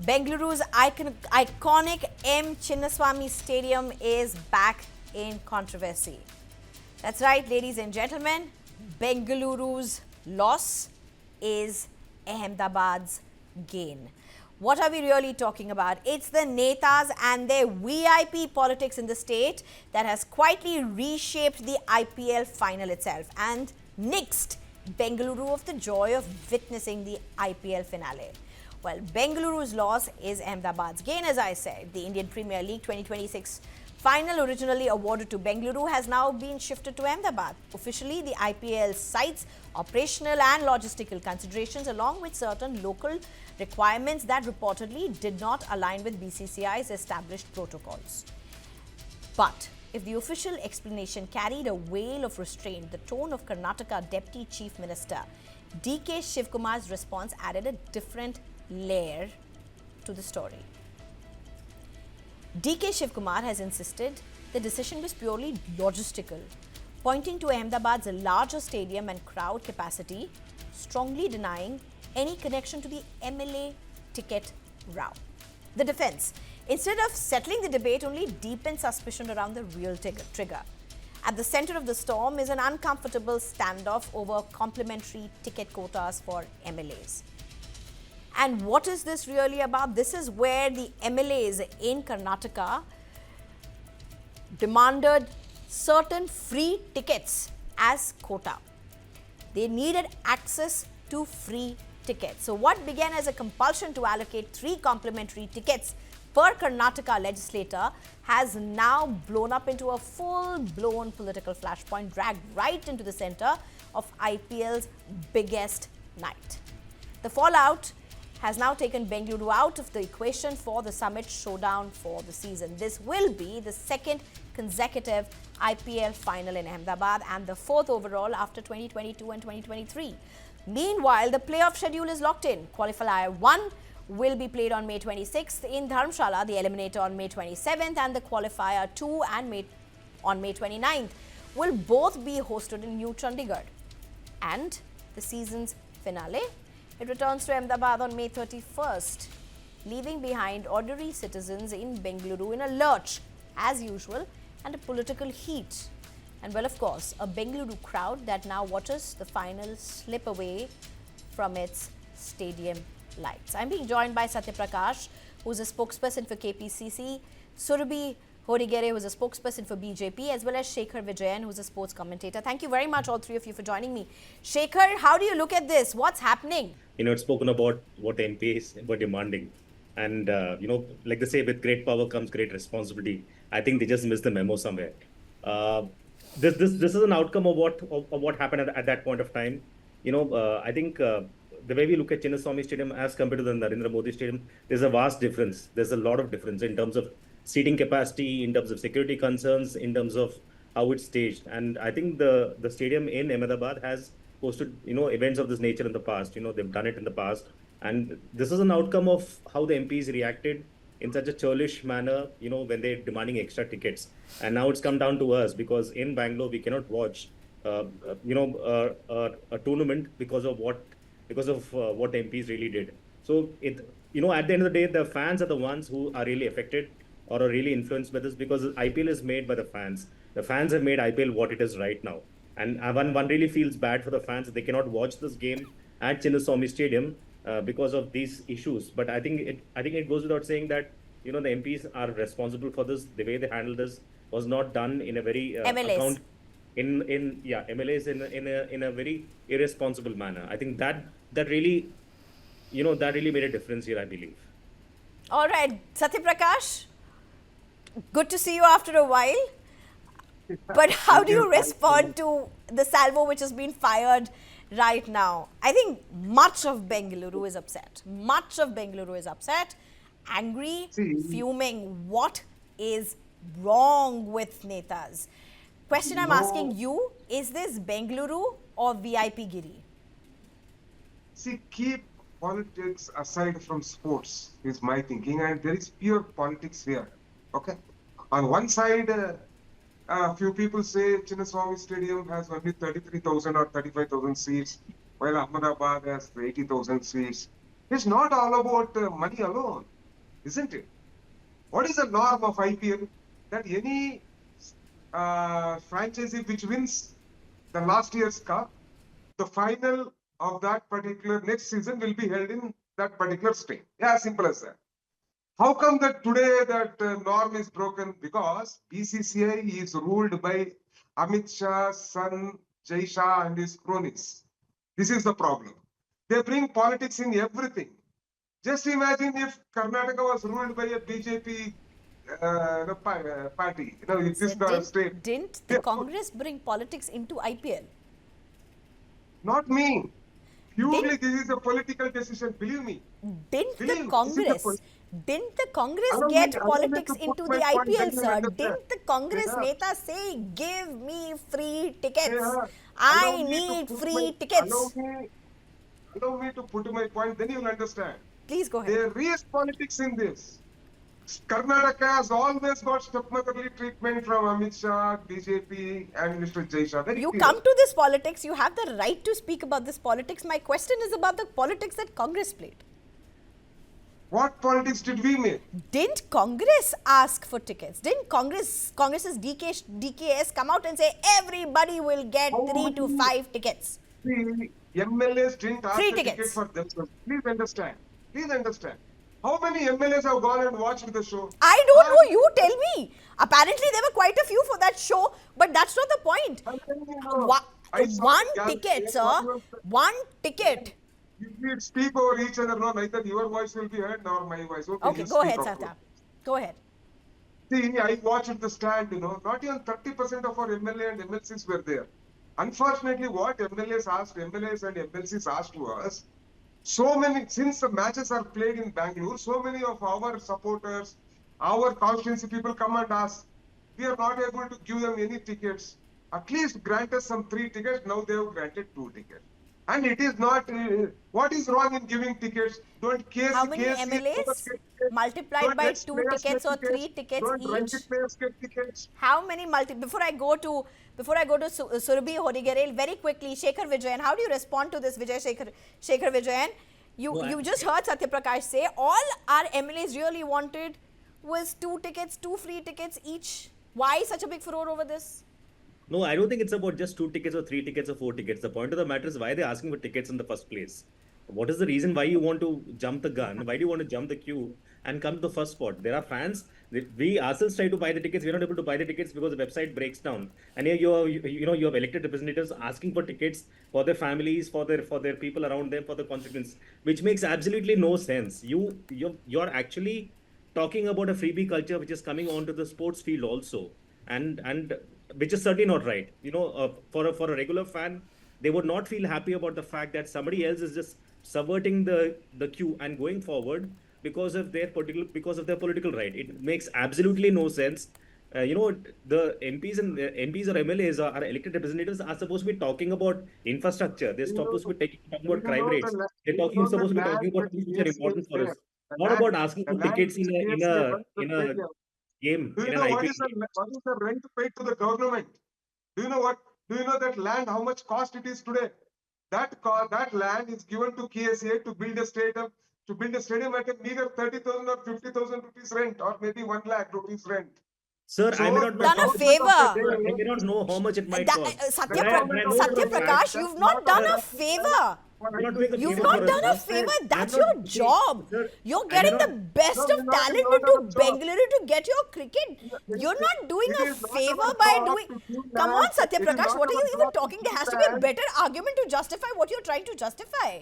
Bengaluru's iconic M. Chinnaswamy Stadium is back in controversy. That's right, ladies and gentlemen. Bengaluru's loss is Ahmedabad's gain. What are we really talking about? It's the Netas and their VIP politics in the state that has quietly reshaped the IPL final itself and nixed Bengaluru of the joy of witnessing the IPL finale. Well, Bengaluru's loss is Ahmedabad's gain, as I said. The Indian Premier League 2026 final, originally awarded to Bengaluru, has now been shifted to Ahmedabad. Officially, the IPL cites operational and logistical considerations along with certain local requirements that reportedly did not align with BCCI's established protocols. But if the official explanation carried a wail of restraint, the tone of Karnataka Deputy Chief Minister DK Shivakumar's response added a different layer to the story. DK Shivakumar has insisted the decision was purely logistical, pointing to Ahmedabad's larger stadium and crowd capacity, strongly denying any connection to the MLA ticket row. The defense, instead of settling the debate, only deepened suspicion around the real trigger. At the center of the storm is an uncomfortable standoff over complementary ticket quotas for MLAs. And what is this really about? This is where the MLAs in Karnataka demanded certain free tickets as quota. They needed access to free tickets. So what began as a compulsion to allocate 3 complimentary tickets per Karnataka legislator has now blown up into a full-blown political flashpoint, dragged right into the center of IPL's biggest night. The fallout has now taken Bengaluru out of the equation for the summit showdown for the season. This will be the second consecutive IPL final in Ahmedabad and the 4th overall after 2022 and 2023. Meanwhile, the playoff schedule is locked in. Qualifier 1 will be played on May 26th in Dharamshala, the eliminator on May 27th, and the qualifier 2 and on May 29th will both be hosted in New Chandigarh. And the season's finale, it returns to Ahmedabad on May 31st, leaving behind ordinary citizens in Bengaluru in a lurch, as usual, and a political heat. And well, of course, a Bengaluru crowd that now watches the final slip away from its stadium lights. I'm being joined by Satya Prakash, who's a spokesperson for KPCC, Surabhi Horigere, who's a spokesperson for BJP, as well as Shekhar Vijayan, who's a sports commentator. Thank you very much, all three of you, for joining me. Shekhar, how do you look at this? What's happening? It's spoken about what MPs were demanding. And, like they say, with great power comes great responsibility. I think they just missed the memo somewhere. This is an outcome of what happened at that point of time. I think the way we look at Chinnaswamy Stadium as compared to the Narendra Modi Stadium, there's a vast difference. There's a lot of difference in terms of seating capacity, in terms of security concerns, in terms of how it's staged. And I think the stadium in Ahmedabad has hosted, events of this nature in the past. They've done it in the past. And this is an outcome of how the MPs reacted in such a churlish manner, when they're demanding extra tickets. And now it's come down to us because in Bangalore, we cannot watch, a tournament because of what MPs really did. So at the end of the day, the fans are the ones who are really affected or are really influenced by this because IPL is made by the fans. The fans have made IPL what it is right now. And one really feels bad for the fans that they cannot watch this game at Chinnaswamy Stadium because of these issues. But I think it goes without saying that the MPs are responsible for this. The way they handled this was not done in a very MLAs. MLAs in a very irresponsible manner. I think that really made a difference here, I believe. All right, Satya Prakash, good to see you after a while. But how do you respond to the salvo which has been fired right now? I think much of Bengaluru is upset. Angry, fuming. What is wrong with Netas? Question I'm asking you, is this Bengaluru or VIP Giri? See, keep politics aside from sports is my thinking, and there is pure politics here. Okay, on one side, a few people say Chinnaswamy Stadium has only 33,000 or 35,000 seats, while Ahmedabad has 80,000 seats. It's not all about money alone, isn't it? What is the norm of IPL? That any franchisee which wins the last year's cup, the final of that particular next season will be held in that particular state. Yeah, simple as that. How come that today that norm is broken? Because BCCI is ruled by Amit Shah's son Jai Shah and his cronies. This is the problem. They bring politics in everything. Just imagine if Karnataka was ruled by a BJP party. If So this the state. didn't the Congress bring politics into IPL? Not me. Purely, Didn't, this is a political decision. Believe me. didn't Believe the me, Congress didn't the Congress Allow me- get allow me politics to put into my the point, IPL, then you sir? understand. Didn't the Congress Yeah. neta say, give me free tickets? Yeah. I Allow me to need put free my- tickets. Allow me to put my point, then you'll understand. Please go ahead. There is politics in this. Karnataka has always got stepmotherly treatment from Amit Shah, BJP, and Mr. Jai Shah. Very You clear. come to this politics, you have the right to speak about this politics. My question is about the politics that Congress played. What politics did we make? Didn't Congress ask for tickets? Didn't Congress's DKS come out and say everybody will get How 3 to many- 5 tickets? The MLAs didn't ask Free the tickets. ticket for themselves. Please understand. Please understand. How many MLAs have gone and watched the show? I don't know, you tell me. Apparently there were quite a few for that show, but that's not the point. I'm telling you now, Wha- I saw One the ticket, gas- sir. One ticket. If we speak over each other, no, neither your voice will be heard nor my voice. Okay, you go speak ahead, of Satya. it. Go ahead. See, I watched the stand, not even 30% of our MLA and MLCs were there. Unfortunately, what MLAs and MLCs asked to us, so many, since the matches are played in Bengaluru, so many of our supporters, our constituency people come and ask, we are not able to give them any tickets. At least grant us some 3 tickets. Now they have granted 2 tickets. And it is not, what is wrong in giving tickets? Don't KC, How many KC, MLAs? don't Multiplied don't by let 2 players tickets get or 3 tickets don't rent each? it, players get tickets. How many before I go to Surabhi Hodigarel, very quickly, Shekhar Vijayan, how do you respond to this, Shekhar Vijayan? You just heard Satya Prakash say all our MLAs really wanted was 2 tickets, 2 free tickets each. Why such a big furore over this? No, I don't think it's about just 2 tickets or 3 tickets or 4 tickets. The point of the matter is why they're asking for tickets in the first place. What is the reason why you want to jump the gun? Why do you want to jump the queue and come to the first spot? There are fans. We ourselves try to buy the tickets. We're not able to buy the tickets because the website breaks down. And here you have elected representatives asking for tickets for their families, for their people around them, for the constituents, which makes absolutely no sense. You're actually talking about a freebie culture which is coming onto the sports field also, and which is certainly not right. For a regular fan, they would not feel happy about the fact that somebody else is just subverting the queue and going forward because of their political right. It makes absolutely no sense. The MPs and MPs or MLAs are elected representatives are supposed to be talking about infrastructure. They're supposed to be talking about crime rates. They're supposed to be talking about things which are important for us. Not about asking for tickets in a game, Do you in an know IPL. what is the rent paid to the government? Do you know what? Do you know that land, how much cost it is today? That land is given to KSA to build a stadium, at a meager 30,000 or 50,000 rupees rent, or maybe 1 lakh rupees rent. Sir, I may not know Done a how much- favor. I may not know how much it might cost. Satya But I know Satya that- Prakash, you've not done a favor. I'm not doing a You've favor not for done a us. favor. I'm That's not- your job. Sir, You're I getting may the not- best No, of you're not talent doing into our job. Bengaluru to get your cricket. You're not doing It a is not favor our by job doing. to do Come on, that. Satya It is Prakash. not What are you our even job to talking? do There has to be a that. better argument to justify what you're trying to justify.